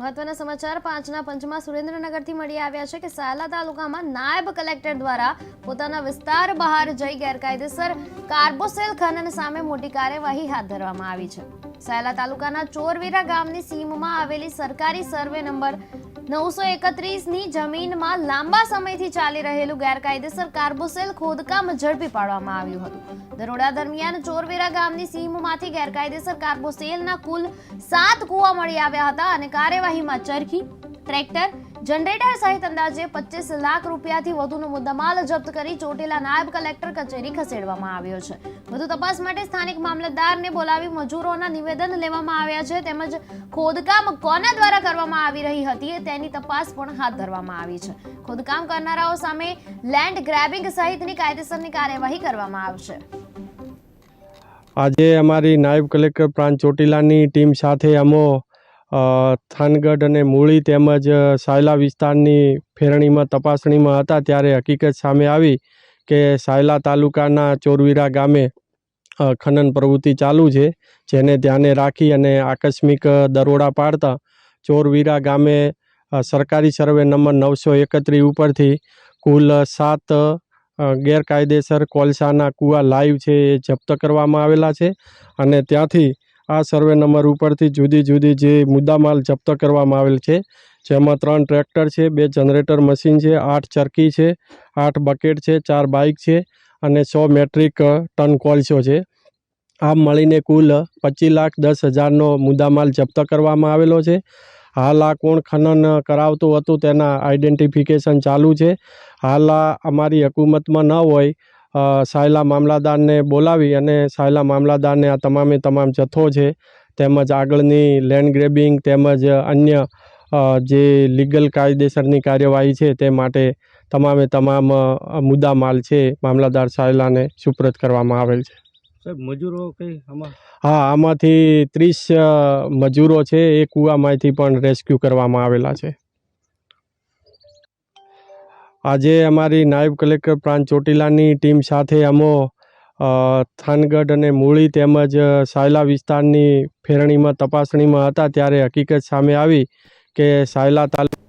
મહત્વના સમાચાર 5ના પંચમાં સુરેન્દ્રનગરથી મળી આવ્યા છે કે સાયલા તાલુકામાં નાયબ કલેક્ટર દ્વારા પોતાના વિસ્તાર બહાર જઈ ગેરકાયદેસર કાર્બોસેલ ખનન સામે મોટી કાર્યવાહી હાથ ધરવામાં આવી છે। સાયલા તાલુકાના ચોરવીરા ગામની સીમમાં આવેલી સરકારી સર્વે નંબર 931ની જમીનમાં લાંબા સમયથી ચાલી રહેલું ગેરકાયદેસર કાર્બોસેલ ખોદકામ ઝડપી પાડવામાં આવ્યું હતું। દરોડા દરમિયાન ચોરવીરા ગામની સીમમાંથી ગેરકાયદેસર કાર્બોસેલના કુલ 7 કૂવા મળી આવ્યા હતા અને કાર્યવાહીમાં ચરખી, ટ્રેક્ટર, જનરેટર સહિત અંદાજે 25 લાખ રૂપિયાથી વધુનો મુદ્દામાલ જપ્ત કરી ચોટીલા નાયબ કલેક્ટર કચેરી ખસેડવામાં આવ્યો છે। વધુ તપાસ માટે સ્થાનિક મામલતદારને બોલાવી મજૂરોના નિવેદન લેવામાં આવ્યા છે તેમજ ખોદકામ કોના દ્વારા કરવામાં આવી રહી હતી તેની તપાસ પણ હાથ ધરવામાં આવી છે। ખોદકામ કરનારાઓ સામે લેન્ડ ગ્રેબિંગ સહિતની કાયદેસરની કાર્યવાહી કરવામાં આવશે। આજે અમારી નાયબ કલેક્ટર પ્રાંત ચોટીલાની ટીમ સાથે અમો થાનગઢ અને મૂળી તેમજ સાયલા વિસ્તારની ફેરણીમાં તપાસણીમાં હતા ત્યારે હકીકત સામે આવી કે સાયલા તાલુકાના ચોરવીરા ગામે ખનન પ્રવૃત્તિ ચાલુ છે, જેને ધ્યાને રાખી અને આકસ્મિક દરોડા પાડતા ચોરવીરા ગામે સરકારી સર્વે નંબર 931 ઉપરથી કુલ 7 ગેરકાયદેસર કોલસાના કૂવા લાઈવ છે એ જપ્ત કરવામાં આવેલા છે અને ત્યાંથી આ સર્વે નંબર ઉપરથી જુદી જુદી જે મુદ્દામાલ જપ્ત કરવામાં આવેલ છે, જેમાં 3 ટ્રેક્ટર છે, 2 જનરેટર મશીન છે, 8 ચરકી છે, 8 બકેટ છે, 4 બાઇક છે અને 100 મેટ્રિક ટન કોલસો છે। આમ મળીને કુલ 25,10,000નો મુદ્દામાલ જપ્ત કરવામાં આવેલો છે। હાલ આ કોણ ખનન કરાવતું હતું તેના આઈડેન્ટિફિકેશન ચાલુ છે। હાલ અમારી હકુમતમાં ન હોય સાયલા મામલાદારને બોલાવી અને સાયલા મામલાદારને આ તમામે તમામ જથ્થો છે તેમજ આગળની લેન્ડ ગ્રેબિંગ તેમજ અન્ય જે લીગલ કાયદેસરની કાર્યવાહી છે તે માટે તમામે તમામ મુદ્દા માલ છે મામલાદાર સાયલાને સુપ્રત કરવામાં આવેલ છે। સાહેબ, મજૂરો કઈ આમાં? હા, આમાંથી 30 મજૂરો છે એ કૂવામાંથી પણ રેસ્ક્યુ કરવામાં આવેલા છે। આજે અમારી નાયબ કલેક્ટર પ્રાંત ચોટીલાની ટીમ સાથે અમો થાનગઢ અને મૂળી તેમજ સાયલા વિસ્તારની ફેરણીમાં તપાસણીમાં હતા ત્યારે હકીકત સામે આવી કે સાયલા તાલુકા